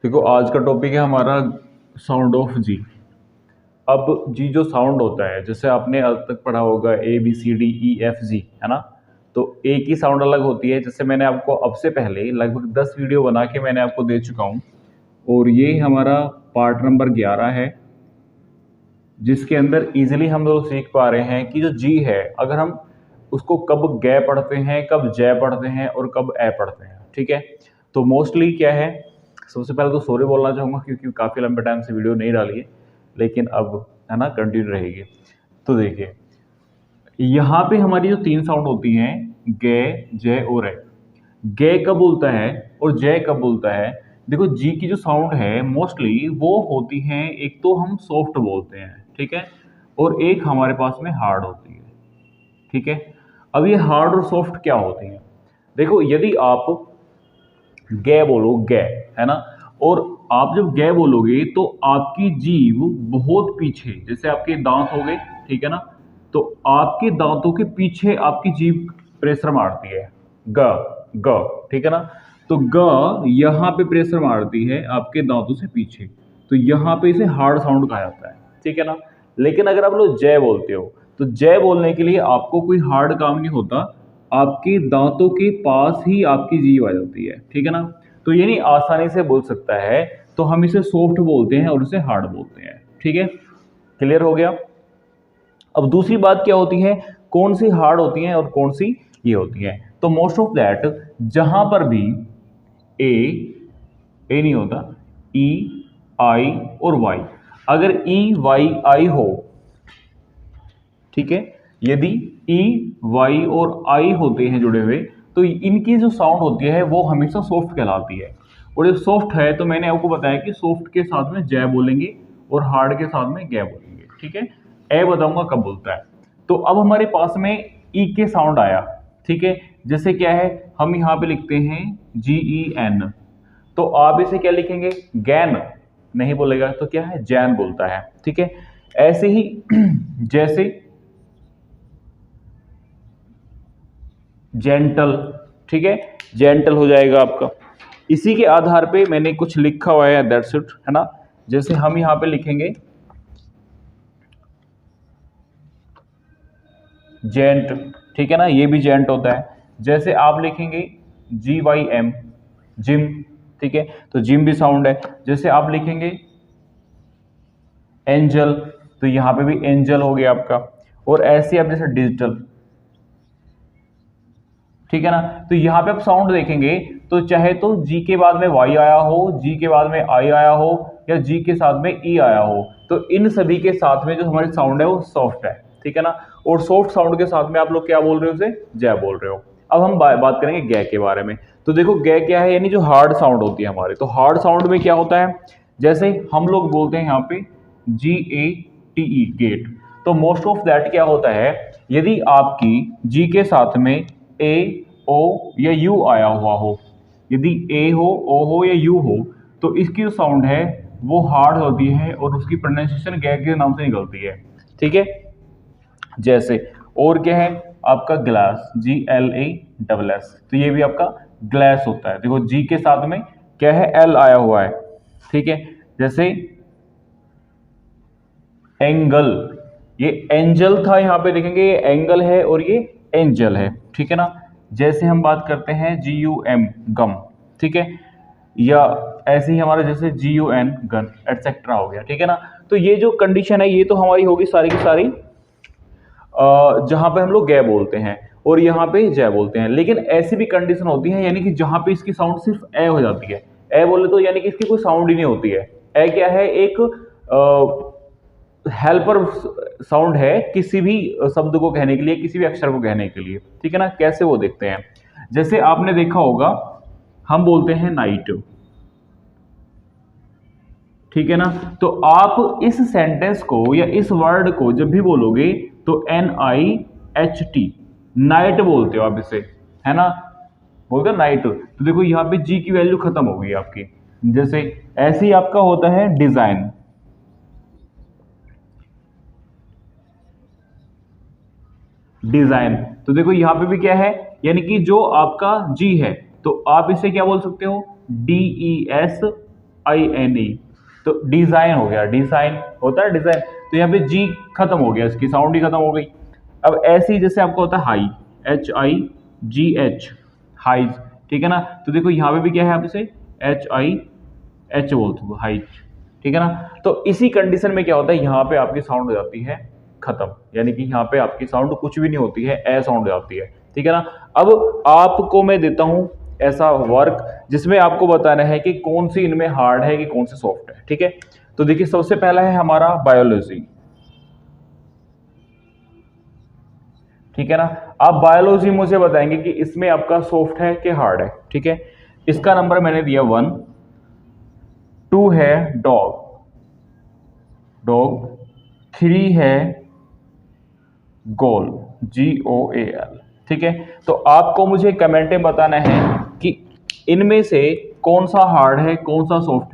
देखो आज का टॉपिक है हमारा साउंड ऑफ जी। अब जी जो साउंड होता है, जैसे आपने अब तक पढ़ा होगा A B C D E F G, है ना। तो ए की साउंड अलग होती है, जैसे मैंने आपको अब से पहले लगभग 10 वीडियो बना के मैंने आपको दे चुका हूँ। और ये हमारा पार्ट नंबर 11 है, जिसके अंदर इजीली हम लोग सीख पा रहे हैं कि जो जी है, अगर हम उसको कब गे पढ़ते हैं, कब जय पढ़ते हैं और कब ए पढ़ते हैं। ठीक है, तो मोस्टली क्या है, सबसे पहले तो सॉरी बोलना चाहूँगा क्योंकि काफ़ी लंबे टाइम से वीडियो नहीं डाली है, लेकिन अब है ना कंटिन्यू रहेगी। तो देखिए यहाँ पे हमारी जो 3 साउंड होती हैं, गे, जय और ए। गे कब बोलता है और जय कब बोलता है। देखो जी की जो साउंड है मोस्टली वो होती है, एक तो हम सॉफ्ट बोलते हैं, ठीक है, और एक हमारे पास में हार्ड होती है। ठीक है, अब ये हार्ड और सॉफ्ट क्या होती हैं। देखो यदि आप गे बोलो, गे, है ना, और आप जब गे बोलोगे तो आपकी जीभ बहुत पीछे, जैसे आपके दांत हो गए, ठीक है ना, तो आपके दांतों के पीछे आपकी जीभ प्रेशर मारती है, ग ग, ठीक है ना। तो ग यहाँ पे प्रेशर मारती है आपके दांतों से पीछे, तो यहाँ पे इसे हार्ड साउंड कहा जाता है, ठीक है ना। लेकिन अगर आप लोग जय बोलते हो तो जय बोलने के लिए आपको कोई हार्ड काम नहीं होता, आपके दांतों के पास ही आपकी जीभ आ जाती है, ठीक है ना। तो ये नहीं आसानी से बोल सकता है, तो हम इसे सॉफ्ट बोलते हैं और इसे हार्ड बोलते हैं, ठीक है, क्लियर हो गया। अब दूसरी बात क्या होती है, कौन सी हार्ड होती है और कौन सी ये होती है। तो मोस्ट ऑफ दैट जहां पर भी ए नहीं होता, ई, आई और वाई, अगर ई वाई आई हो, ठीक है, यदि ई वाई और आई होते हैं जुड़े हुए, तो इनकी जो साउंड होती है वो हमेशा सॉफ्ट कहलाती है। और ये सॉफ्ट है तो मैंने आपको बताया कि सॉफ्ट के साथ में जय बोलेंगे और हार्ड के साथ में गे बोलेंगे, ठीक है। ए बताऊंगा कब बोलता है। तो अब हमारे पास में ई के साउंड आया, ठीक है, जैसे क्या है, हम यहाँ पे लिखते हैं जी ई एन, तो आप इसे क्या लिखेंगे, गैन नहीं बोलेगा तो क्या है, जैन बोलता है, ठीक है। ऐसे ही जैसे जेंटल, ठीक है, जेंटल हो जाएगा आपका। इसी के आधार पे मैंने कुछ लिखा हुआ है, दैट्स इट, है ना। जैसे हम यहां पे लिखेंगे जेंट, ठीक है ना, ये भी जेंट होता है। जैसे आप लिखेंगे जी वाई एम, जिम, ठीक है, तो जिम भी साउंड है। जैसे आप लिखेंगे एंजल, तो यहां पे भी एंजल हो गया आपका। और ऐसे आप जैसे डिजिटल, ठीक है ना, तो यहाँ पे आप साउंड देखेंगे तो चाहे तो जी के बाद में वाई आया हो, जी के बाद में आई आया हो, या जी के साथ में ई आया हो, तो इन सभी के साथ में जो हमारी साउंड है वो सॉफ्ट है, ठीक है ना। और सॉफ्ट साउंड के साथ में आप लोग क्या बोल रहे हो, उसे जय बोल रहे हो। अब हम बात करेंगे गे के बारे में। तो देखो गे क्या है, यानी जो हार्ड साउंड होती है हमारी, तो हार्ड साउंड में क्या होता है, जैसे हम लोग बोलते हैं यहाँ पे जी ए टी ई, गेट। तो मोस्ट ऑफ दैट क्या होता है, यदि आपकी जी के साथ में ए, ओ या यू आया हुआ हो, यदि ए हो, ओ हो या यू हो, तो इसकी जो साउंड है वो हार्ड होती है और उसकी प्रोनाउंसिएशन गे के नाम से निकलती है, ठीक है। जैसे और क्या है आपका glass, G L A double S, तो ये भी आपका ग्लास होता है। देखो जी के साथ में क्या है, एल आया हुआ है, ठीक है। जैसे एंगल, ये एंजल था, यहाँ पे देखेंगे ये एंगल है और ये एंजल है, ठीक है ना। जैसे हम बात करते हैं जी यू एम, गम, ठीक है, या ऐसे ही हमारा जैसे जी यू एन, गन, एटसेट्रा हो गया, ठीक है ना। तो ये जो कंडीशन है ये तो हमारी होगी सारी की सारी जहां पे हम लोग गे बोलते हैं और यहाँ पे जय बोलते हैं। लेकिन ऐसी भी कंडीशन होती है, यानी कि जहां पे इसकी साउंड सिर्फ ए हो जाती है, ए बोले तो यानी कि इसकी कोई साउंड ही नहीं होती है। ए क्या है, एक हेल्पर साउंड है किसी भी शब्द को कहने के लिए, किसी भी अक्षर को कहने के लिए, ठीक है ना। कैसे वो देखते हैं, जैसे आपने देखा होगा हम बोलते हैं नाइट, ठीक है ना। तो आप इस सेंटेंस को या इस वर्ड को जब भी बोलोगे तो NIHT, नाइट बोलते हो आप इसे, है ना, बोलते हो नाइट। तो देखो यहाँ पे जी की वैल्यू खत्म हो गई आपकी। जैसे ऐसे ही आपका होता है डिजाइन, डिजाइन, तो देखो यहाँ पे भी क्या है, यानी कि जो आपका जी है तो आप इसे क्या बोल सकते हो, DES INE, तो डिजाइन हो गया, डिजाइन होता है डिजाइन, तो यहाँ पे जी खत्म हो गया, इसकी साउंड ही खत्म हो गई। अब ऐसे ही जैसे आपका होता है हाई, HIGH, हाइज, ठीक है ना, तो देखो यहाँ पे भी क्या है, आप इसे HIH बोलते हो, हाइज, ठीक है ना। तो इसी कंडीशन में क्या होता है, यहाँ पे आपकी साउंड हो जाती है खत्म, यानी कि यहाँ पे आपकी साउंड कुछ भी नहीं होती है, ए साउंड हो जाती है, ठीक है ना। अब आपको मैं देता हूं ऐसा वर्क जिसमें आपको बताना है कि कौन सी इनमें हार्ड है कि कौन सी सॉफ्ट है, ठीक है। तो देखिए सबसे पहला है हमारा बायोलॉजी, ठीक है ना। आप बायोलॉजी मुझे बताएंगे कि इसमें आपका सॉफ्ट है कि हार्ड है, ठीक है। इसका नंबर मैंने दिया 1, 2 है डॉग, डॉग, 3 है गोल, GOAL, ठीक है। तो आपको मुझे कमेंट में बताना है कि इनमें से कौन सा हार्ड है, कौन सा सॉफ्ट है।